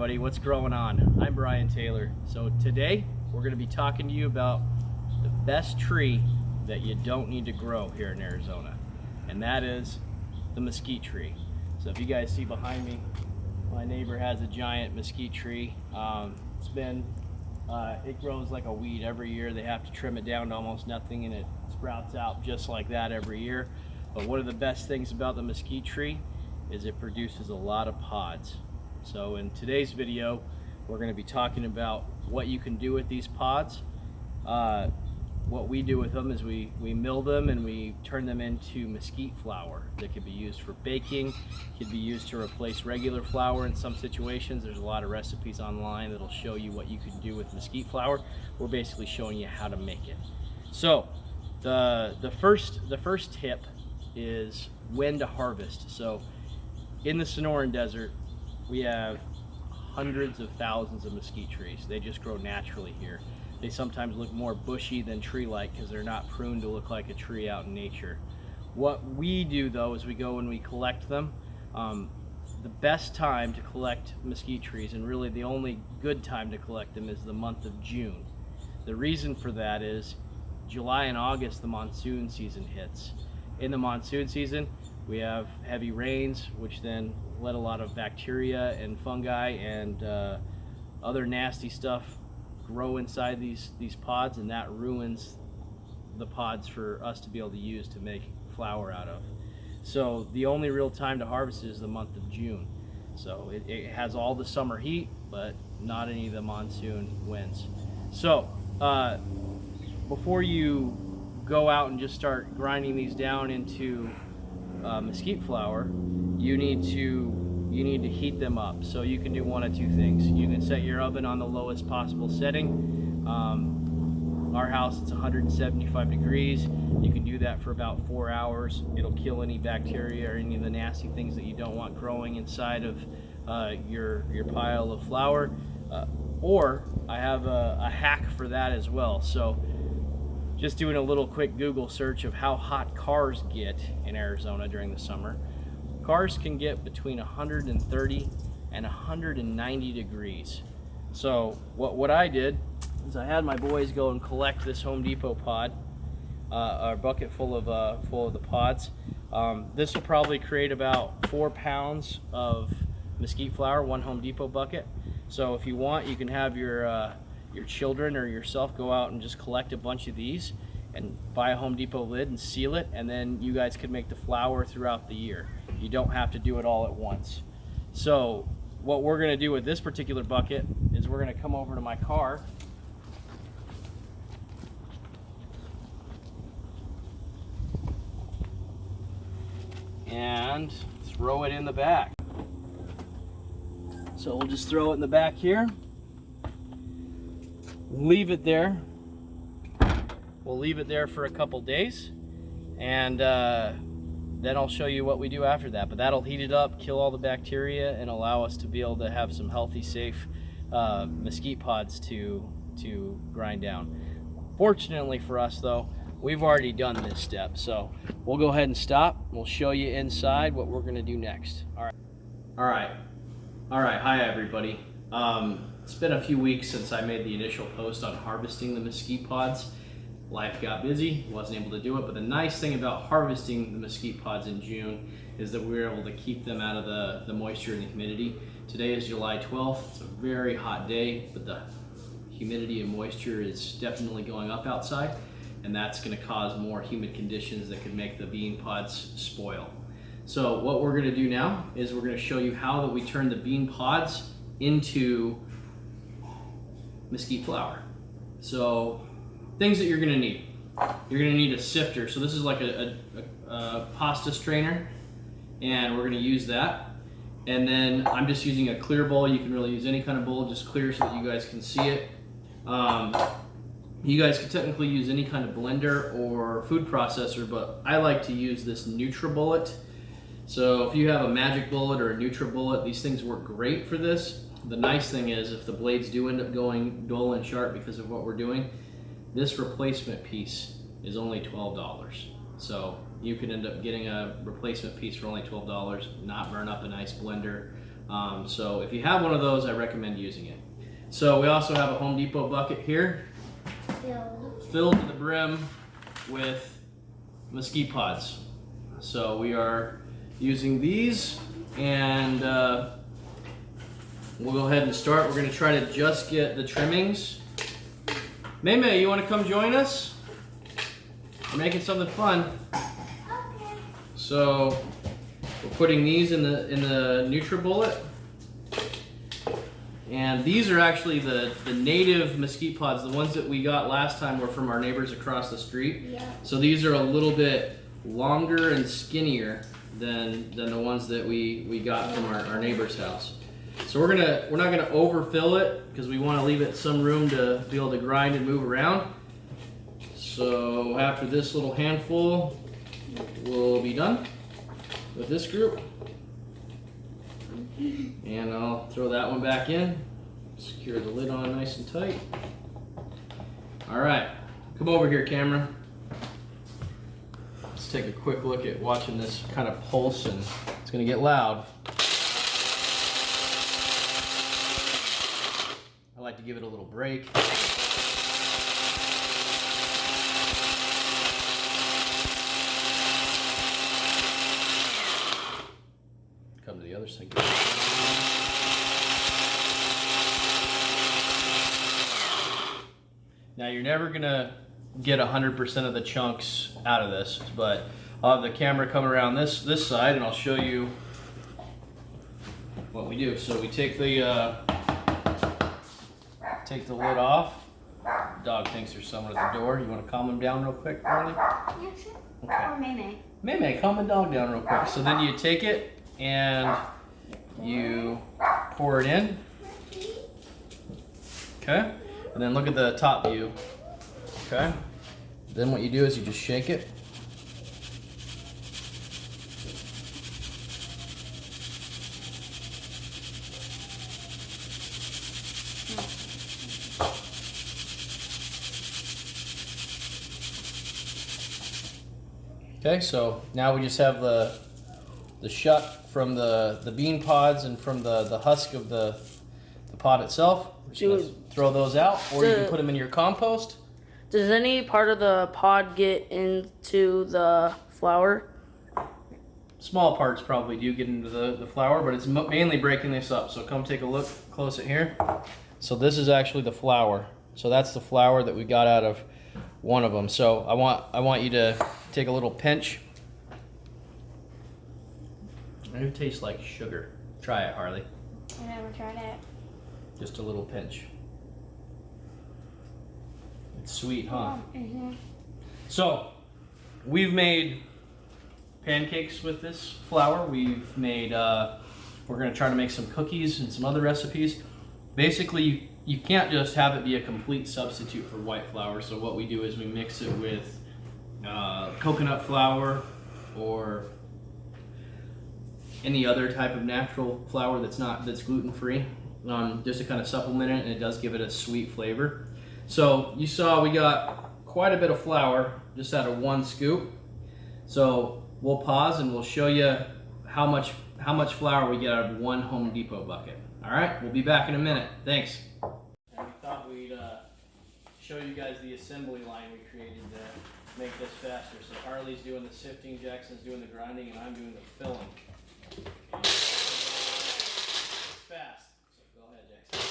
everybody, what's going on? I'm Brian Taylor. So today we're going to be talking to you about the best tree that you don't need to grow here in Arizona, and that is the mesquite tree. So if you guys see behind me, my neighbor has a giant mesquite tree. It grows like a weed every year. They have to trim it down to almost nothing and it sprouts out just like that every year. But one of the best things about the mesquite tree is it produces a lot of pods. So in today's video, we're going to be talking about what you can do with these pods. What we do with them is we mill them and we turn them into mesquite flour that can be used for baking, can be used to replace regular flour in some situations. There's a lot of recipes online that'll show you what you can do with mesquite flour. We're basically showing you how to make it. So the first tip is when to harvest. So in the Sonoran Desert, we have hundreds of thousands of mesquite trees. They just grow naturally here. They sometimes look more bushy than tree-like because they're not pruned to look like a tree out in nature. What we do though is we go and we collect them. The best time to collect mesquite trees, and really the only good time to collect them, is the month of June. The reason for that is July and August, the monsoon season hits. In the monsoon season, we have heavy rains, which then let a lot of bacteria and fungi and other nasty stuff grow inside these pods, and that ruins the pods for us to be able to use to make flour out of. So the only real time to harvest is the month of June. So it has all the summer heat, but not any of the monsoon winds. So before you go out and just start grinding these down into mesquite flour, you need to heat them up. So you can do one of two things. You can set your oven on the lowest possible setting. Our house, it's 175 degrees. You can do that for about 4 hours. It'll kill any bacteria or any of the nasty things that you don't want growing inside of your pile of flour. Or I have a hack for that as well. So just doing a little quick Google search of how hot cars get in Arizona during the summer. Cars can get between 130 and 190 degrees. So what I did is I had my boys go and collect this Home Depot pod, a bucket full of the pods. This will probably create about 4 pounds of mesquite flour, one Home Depot bucket. So if you want, you can have your children or yourself go out and just collect a bunch of these and buy a Home Depot lid and seal it, and then you guys can make the flour throughout the year. You don't have to do it all at once. So what we're going to do with this particular bucket is we're going to come over to my car and throw it in the back. So we'll just throw it in the back here, leave it there. We'll leave it there for a couple days, and then I'll show you what we do after that. But that'll heat it up, kill all the bacteria, and allow us to be able to have some healthy, safe mesquite pods to grind down. Fortunately for us though, we've already done this step. So we'll go ahead and stop. We'll show you inside what we're gonna do next. All right. Hi everybody. It's been a few weeks since I made the initial post on harvesting the mesquite pods. Life got busy, wasn't able to do it, but the nice thing about harvesting the mesquite pods in June is that we were able to keep them out of the moisture and the humidity. Today is July 12th. It's a very hot day, but the humidity and moisture is definitely going up outside, and that's going to cause more humid conditions that could make the bean pods spoil. So what we're going to do now is we're going to show you how that we turn the bean pods into mesquite flour. So things that you're going to need. You're going to need a sifter. So this is like a pasta strainer, and we're going to use that. And then I'm just using a clear bowl. You can really use any kind of bowl, just clear so that you guys can see it. You guys could technically use any kind of blender or food processor, but I like to use this NutriBullet. So if you have a Magic Bullet or a NutriBullet, these things work great for this. The nice thing is if the blades do end up going dull and sharp because of what we're doing, this replacement piece is only $12. So you can end up getting a replacement piece for only $12, not burn up a nice blender So if you have one of those, I recommend using it. So we also have a Home Depot bucket here, filled to the brim with mesquite pods. So we are using these, and we'll go ahead and start. We're going to try to just get the trimmings. May, you want to come join us? We're making something fun. Okay. So we're putting these in the NutriBullet. And these are actually the native mesquite pods. The ones that we got last time were from our neighbors across the street. Yeah. So these are a little bit longer and skinnier than the ones that we got from our neighbor's house. So we're not gonna overfill it because we want to leave it some room to be able to grind and move around. So after this little handful, we'll be done with this group. And I'll throw that one back in, secure the lid on nice and tight. All right, come over here, camera. Let's take a quick look at watching this kind of pulse, and it's gonna get loud. I like to give it a little break. Come to the other side. Now you're never gonna get 100% of the chunks out of this, but I'll have the camera come around this side and I'll show you what we do. So we take the lid off. The dog thinks there's someone at the door. You want to calm him down real quick, Harley? Yeah, sure. Okay. Or May. May, calm the dog down real quick. So then you take it and you pour it in. Okay? And then look at the top view. Okay? Then what you do is you just shake it. Okay, so now we just have the shuck from the bean pods and from the husk of the pod itself. We're just gonna throw those out, or you can put them in your compost. Does any part of the pod get into the flour? Small parts probably do get into the flour, but it's mainly breaking this up. So come take a look close at here. So this is actually the flour. So that's the flour that we got out of one of them. So I want you to take a little pinch. It tastes like sugar. Try it, Harley. I never tried it. Just a little pinch. It's sweet, huh? Mm-hmm. So we've made pancakes with this flour. We've made, we're gonna try to make some cookies and some other recipes. Basically, you can't just have it be a complete substitute for white flour. So what we do is we mix it with coconut flour or any other type of natural flour that's gluten-free, just to kind of supplement it, and it does give it a sweet flavor. So you saw we got quite a bit of flour just out of one scoop. So we'll pause and we'll show you how much flour we get out of one Home Depot bucket. All right, we'll be back in a minute. Thanks. And we thought we'd show you guys the assembly line we created to make this faster. So Harley's doing the sifting, Jackson's doing the grinding, and I'm doing the filling. It's fast, so go ahead, Jackson.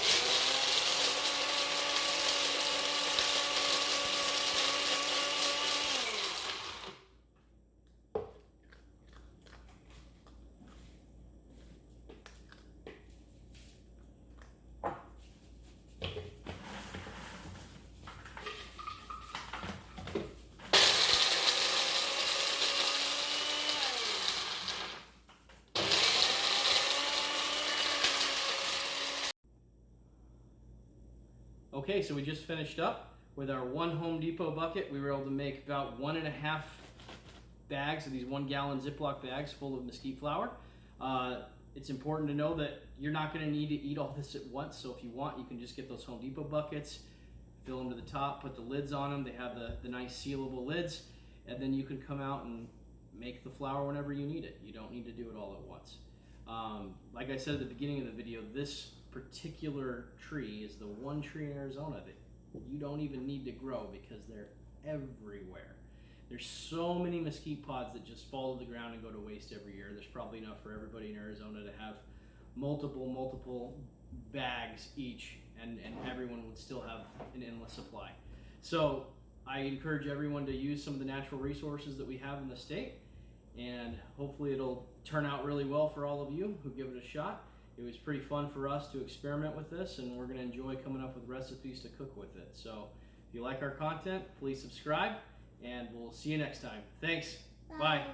Okay, so we just finished up with our one Home Depot bucket. We were able to make about 1.5 bags of these 1 gallon Ziploc bags full of mesquite flour. It's important to know that you're not going to need to eat all this at once, so if you want, you can just get those Home Depot buckets, fill them to the top, put the lids on them. They have the nice sealable lids, and then you can come out and make the flour whenever you need it. You don't need to do it all at once. Like I said at the beginning of the video, this particular tree is the one tree in Arizona that you don't even need to grow because they're everywhere. There's so many mesquite pods that just fall to the ground and go to waste every year. There's probably enough for everybody in Arizona to have multiple bags each, and everyone would still have an endless supply. So I encourage everyone to use some of the natural resources that we have in the state, and hopefully it'll turn out really well for all of you who give it a shot. It was pretty fun for us to experiment with this, and we're going to enjoy coming up with recipes to cook with it. So if you like our content, please subscribe, and we'll see you next time. Thanks. Bye.